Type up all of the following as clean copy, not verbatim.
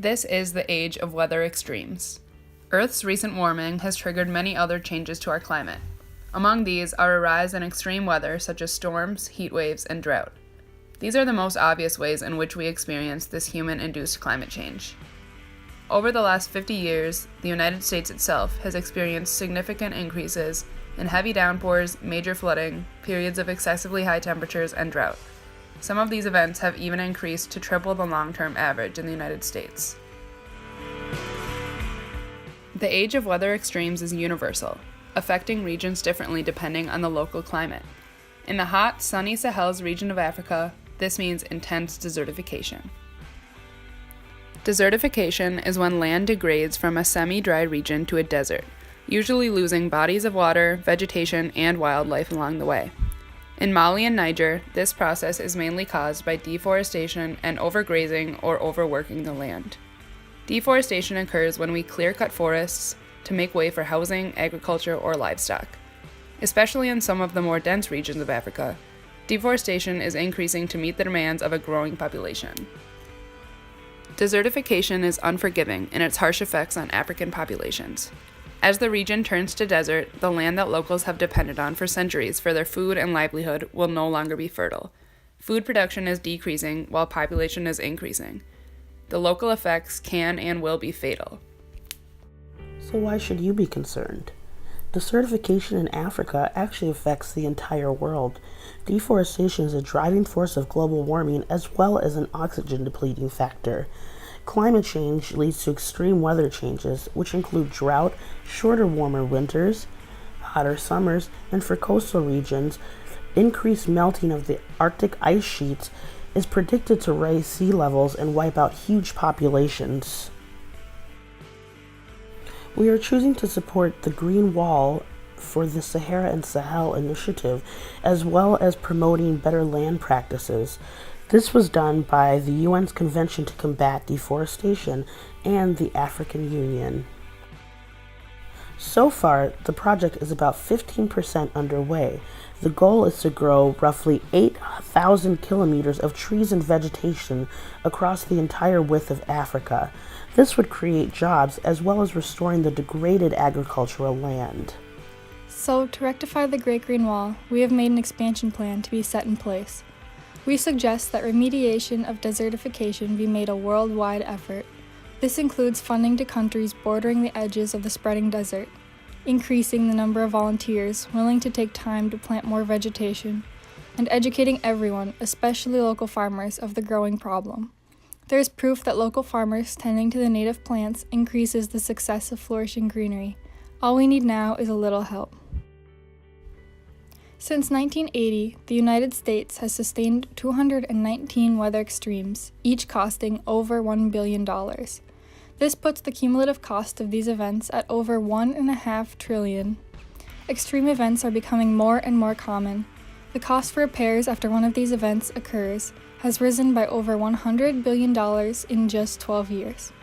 This is the age of weather extremes. Earth's recent warming has triggered many other changes to our climate. Among these are a rise in extreme weather such as storms, heat waves, and drought. These are the most obvious ways in which we experience this human-induced climate change. Over the last 50 years, the United States itself has experienced significant increases in heavy downpours, major flooding, periods of excessively high temperatures, and drought. Some of these events have even increased to triple the long-term average in the United States. The age of weather extremes is universal, affecting regions differently depending on the local climate. In the hot, sunny Sahel's region of Africa, this means intense desertification. Desertification is when land degrades from a semi-dry region to a desert, usually losing bodies of water, vegetation, and wildlife along the way. In Mali and Niger, this process is mainly caused by deforestation and overgrazing or overworking the land. Deforestation occurs when we clear-cut forests to make way for housing, agriculture, or livestock. Especially in some of the more dense regions of Africa, deforestation is increasing to meet the demands of a growing population. Desertification is unforgiving in its harsh effects on African populations. As the region turns to desert, the land that locals have depended on for centuries for their food and livelihood will no longer be fertile. Food production is decreasing while population is increasing. The local effects can and will be fatal. So why should you be concerned? Desertification in Africa actually affects the entire world. Deforestation is a driving force of global warming as well as an oxygen depleting factor. Climate change leads to extreme weather changes, which include drought, shorter, warmer winters, hotter summers, and for coastal regions, increased melting of the Arctic ice sheets is predicted to raise sea levels and wipe out huge populations. We are choosing to support the Green Wall for the Sahara and Sahel initiative, as well as promoting better land practices. This was done by the UN's Convention to Combat Deforestation and the African Union. So far, the project is about 15% underway. The goal is to grow roughly 8,000 kilometers of trees and vegetation across the entire width of Africa. This would create jobs as well as restoring the degraded agricultural land. So, to rectify the Great Green Wall, we have made an expansion plan to be set in place. We suggest that remediation of desertification be made a worldwide effort. This includes funding to countries bordering the edges of the spreading desert, increasing the number of volunteers willing to take time to plant more vegetation, and educating everyone, especially local farmers, of the growing problem. There is proof that local farmers tending to the native plants increases the success of flourishing greenery. All we need now is a little help. Since 1980, the United States has sustained 219 weather extremes, each costing over $1 billion. This puts the cumulative cost of these events at over $1.5 trillion. Extreme events are becoming more and more common. The cost for repairs after one of these events occurs has risen by over $100 billion in just 12 years.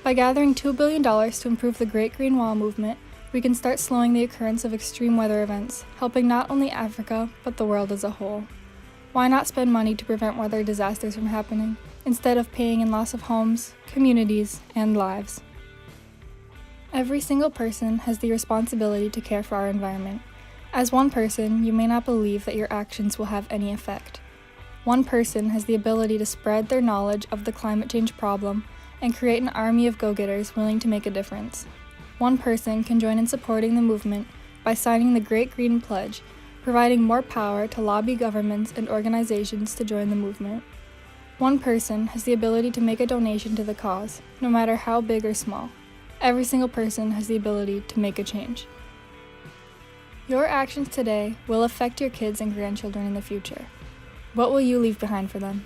By gathering $2 billion to improve the Great Green Wall movement, we can start slowing the occurrence of extreme weather events, helping not only Africa, but the world as a whole. Why not spend money to prevent weather disasters from happening, instead of paying in loss of homes, communities, and lives? Every single person has the responsibility to care for our environment. As one person, you may not believe that your actions will have any effect. One person has the ability to spread their knowledge of the climate change problem and create an army of go-getters willing to make a difference. One person can join in supporting the movement by signing the Great Green Pledge, providing more power to lobby governments and organizations to join the movement. One person has the ability to make a donation to the cause, no matter how big or small. Every single person has the ability to make a change. Your actions today will affect your kids and grandchildren in the future. What will you leave behind for them?